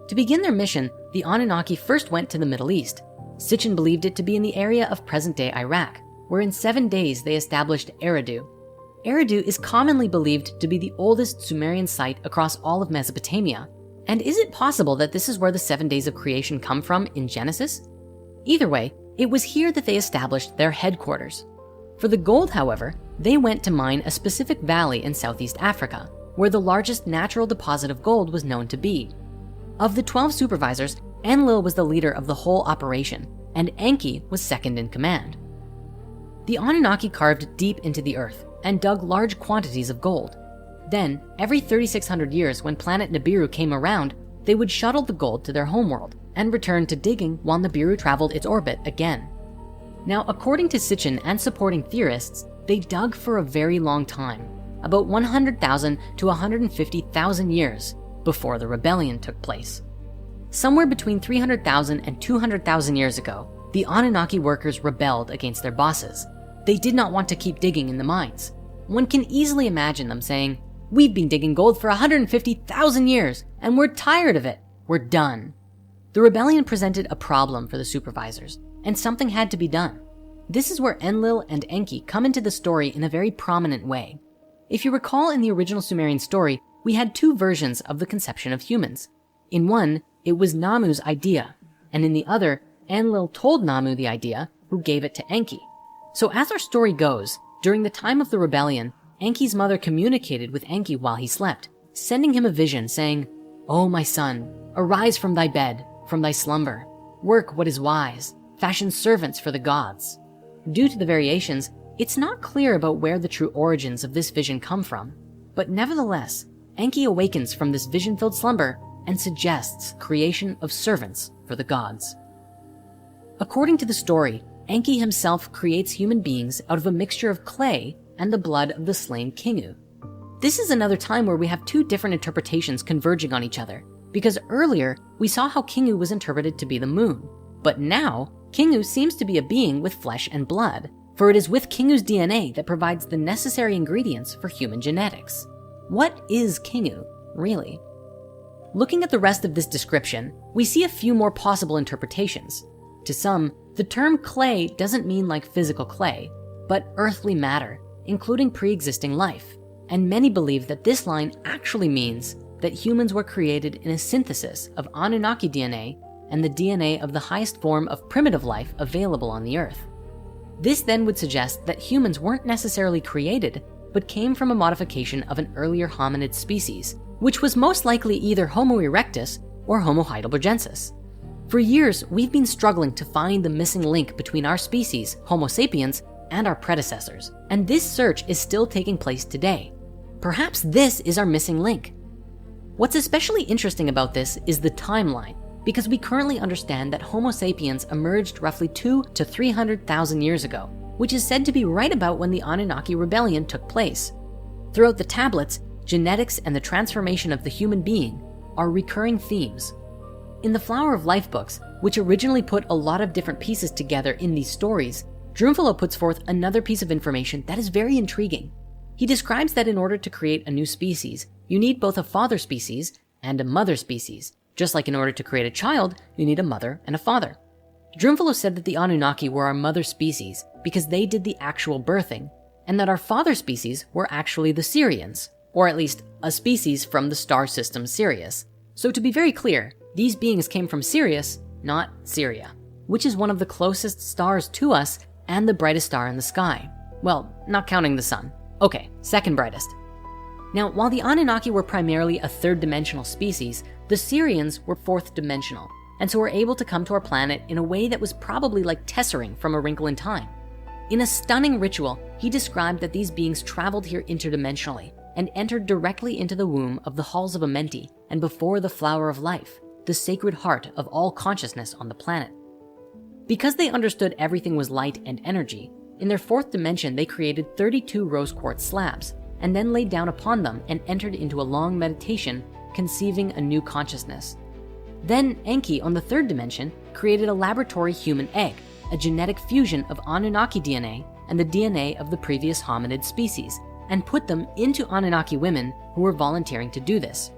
To begin their mission, the Anunnaki first went to the Middle East. Sitchin believed it to be in the area of present-day Iraq, where in 7 days they established Eridu. Eridu is commonly believed to be the oldest Sumerian site across all of Mesopotamia. And is it possible that this is where the 7 days of creation come from in Genesis? Either way, it was here that they established their headquarters. For the gold, however, they went to mine a specific valley in Southeast Africa, where the largest natural deposit of gold was known to be. Of the 12 supervisors, Enlil was the leader of the whole operation, and Enki was second in command. The Anunnaki carved deep into the earth and dug large quantities of gold. Then, every 3,600 years when planet Nibiru came around, they would shuttle the gold to their homeworld and return to digging while Nibiru traveled its orbit again. Now, according to Sitchin and supporting theorists, they dug for a very long time, about 100,000 to 150,000 years before the rebellion took place. Somewhere between 300,000 and 200,000 years ago, the Anunnaki workers rebelled against their bosses. They did not want to keep digging in the mines. One can easily imagine them saying, "We've been digging gold for 150,000 years and we're tired of it. We're done." The rebellion presented a problem for the supervisors, and something had to be done. This is where Enlil and Enki come into the story in a very prominent way. If you recall, in the original Sumerian story, we had 2 versions of the conception of humans. In one, it was Namu's idea, and in the other, Enlil told Namu the idea, who gave it to Enki. So as our story goes, during the time of the rebellion, Enki's mother communicated with Enki while he slept, sending him a vision saying, "Oh, my son, arise from thy bed, from thy slumber. Work what is wise, fashion servants for the gods." Due to the variations, it's not clear about where the true origins of this vision come from. But nevertheless, Enki awakens from this vision-filled slumber and suggests creation of servants for the gods. According to the story, Enki himself creates human beings out of a mixture of clay and the blood of the slain Kingu. This is another time where we have 2 different interpretations converging on each other, because earlier we saw how Kingu was interpreted to be the moon. But now, Kingu seems to be a being with flesh and blood, for it is with Kingu's DNA that provides the necessary ingredients for human genetics. What is Kingu, really? Looking at the rest of this description, we see a few more possible interpretations. To some, the term clay doesn't mean like physical clay, but earthly matter, including pre-existing life. And many believe that this line actually means that humans were created in a synthesis of Anunnaki DNA and the DNA of the highest form of primitive life available on the earth. This then would suggest that humans weren't necessarily created, but came from a modification of an earlier hominid species, which was most likely either Homo erectus or Homo heidelbergensis. For years, we've been struggling to find the missing link between our species, Homo sapiens, and our predecessors, and this search is still taking place today. Perhaps this is our missing link. What's especially interesting about this is the timeline, because we currently understand that Homo sapiens emerged roughly 200 to 300,000 years ago, which is said to be right about when the Anunnaki rebellion took place. Throughout the tablets, genetics and the transformation of the human being are recurring themes. In the Flower of Life books, which originally put a lot of different pieces together in these stories, Drunvalo puts forth another piece of information that is very intriguing. He describes that in order to create a new species, you need both a father species and a mother species. Just like in order to create a child, you need a mother and a father. Drunvalo said that the Anunnaki were our mother species because they did the actual birthing, and that our father species were actually the Sirians, or at least a species from the star system Sirius. So to be very clear, these beings came from Sirius, not Syria, which is one of the closest stars to us and the brightest star in the sky. Well, not counting the sun. Okay, second brightest. Now, while the Anunnaki were primarily a 3rd-dimensional species, the Sirians were 4th-dimensional, and so were able to come to our planet in a way that was probably like tessering from A Wrinkle in Time. In a stunning ritual, he described that these beings traveled here interdimensionally and entered directly into the womb of the halls of Amenti and before the Flower of Life, the sacred heart of all consciousness on the planet. Because they understood everything was light and energy, in their 4th dimension they created 32 rose quartz slabs and then laid down upon them and entered into a long meditation, conceiving a new consciousness. Then Enki on the 3rd dimension created a laboratory human egg, a genetic fusion of Anunnaki DNA and the DNA of the previous hominid species, and put them into Anunnaki women who were volunteering to do this.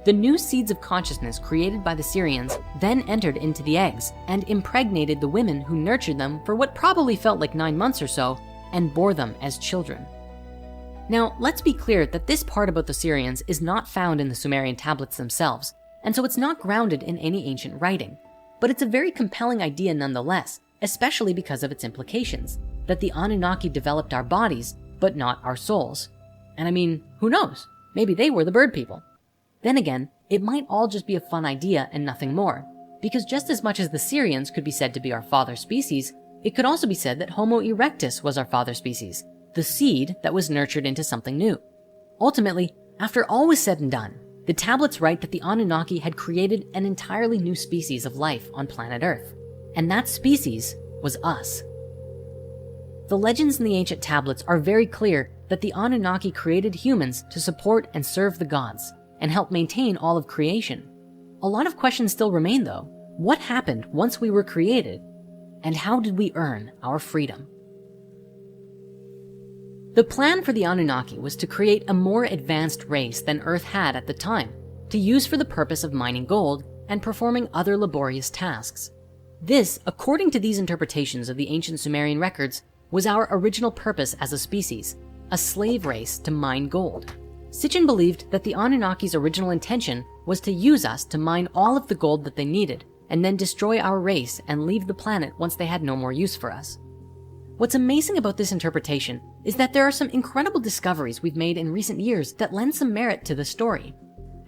The new seeds of consciousness created by the Sirians then entered into the eggs and impregnated the women who nurtured them for what probably felt like 9 months or so and bore them as children. Now, let's be clear that this part about the Sirians is not found in the Sumerian tablets themselves, and so it's not grounded in any ancient writing. But it's a very compelling idea nonetheless, especially because of its implications, that the Anunnaki developed our bodies, but not our souls. And I mean, who knows? Maybe they were the bird people. Then again, it might all just be a fun idea and nothing more, because just as much as the Sirians could be said to be our father species, it could also be said that Homo erectus was our father species, the seed that was nurtured into something new. Ultimately, after all was said and done, the tablets write that the Anunnaki had created an entirely new species of life on planet Earth, and that species was us. The legends in the ancient tablets are very clear that the Anunnaki created humans to support and serve the gods and help maintain all of creation. A lot of questions still remain though. What happened once we were created? And how did we earn our freedom? The plan for the Anunnaki was to create a more advanced race than Earth had at the time, to use for the purpose of mining gold and performing other laborious tasks. This, according to these interpretations of the ancient Sumerian records, was our original purpose as a species, a slave race to mine gold. Sitchin believed that the Anunnaki's original intention was to use us to mine all of the gold that they needed, and then destroy our race and leave the planet once they had no more use for us. What's amazing about this interpretation is that there are some incredible discoveries we've made in recent years that lend some merit to the story.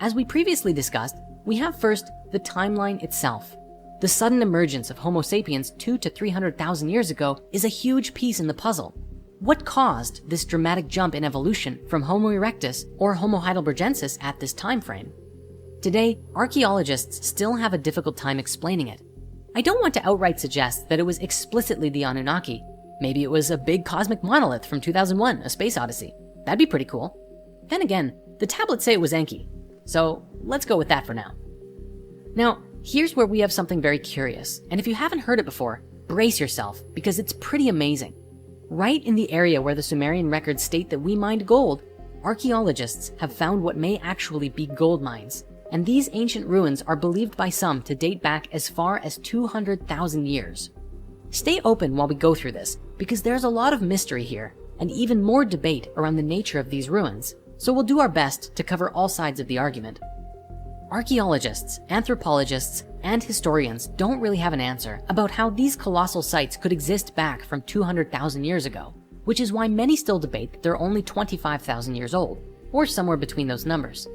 As we previously discussed, we have first the timeline itself. The sudden emergence of Homo sapiens 200 to 300,000 years ago is a huge piece in the puzzle. What caused this dramatic jump in evolution from Homo erectus or Homo heidelbergensis at this time frame? Today, archaeologists still have a difficult time explaining it. I don't want to outright suggest that it was explicitly the Anunnaki. Maybe it was a big cosmic monolith from 2001, A Space Odyssey. That'd be pretty cool. Then again, the tablets say it was Enki. So let's go with that for now. Now, here's where we have something very curious. And if you haven't heard it before, brace yourself because it's pretty amazing. Right in the area where the Sumerian records state that we mined gold, archaeologists have found what may actually be gold mines. And these ancient ruins are believed by some to date back as far as 200,000 years. Stay open while we go through this, because there's a lot of mystery here and even more debate around the nature of these ruins. So we'll do our best to cover all sides of the argument. Archaeologists, anthropologists, and historians don't really have an answer about how these colossal sites could exist back from 200,000 years ago, which is why many still debate that they're only 25,000 years old, or somewhere between those numbers.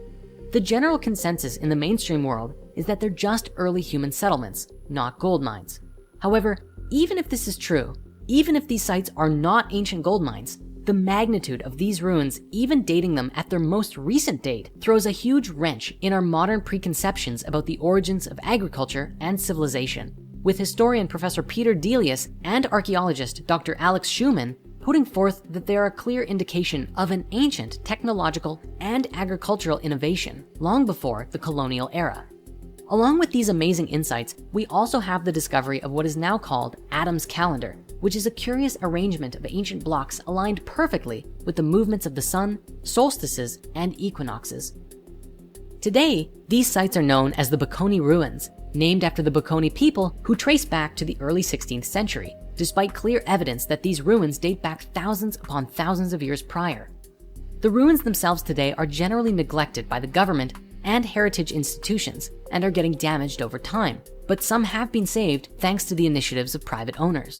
The general consensus in the mainstream world is that they're just early human settlements, not gold mines. However, even if this is true, even if these sites are not ancient gold mines, the magnitude of these ruins, even dating them at their most recent date, throws a huge wrench in our modern preconceptions about the origins of agriculture and civilization, with historian Professor Peter Delius and archaeologist Dr. Alex Schumann putting forth that they are a clear indication of an ancient technological and agricultural innovation long before the colonial era. Along with these amazing insights, we also have the discovery of what is now called Adam's calendar, which is a curious arrangement of ancient blocks aligned perfectly with the movements of the sun, solstices, and equinoxes. Today, these sites are known as the Baconi ruins, named after the Baconi people who trace back to the early 16th century, despite clear evidence that these ruins date back thousands upon thousands of years prior. The ruins themselves today are generally neglected by the government and heritage institutions and are getting damaged over time, but some have been saved thanks to the initiatives of private owners.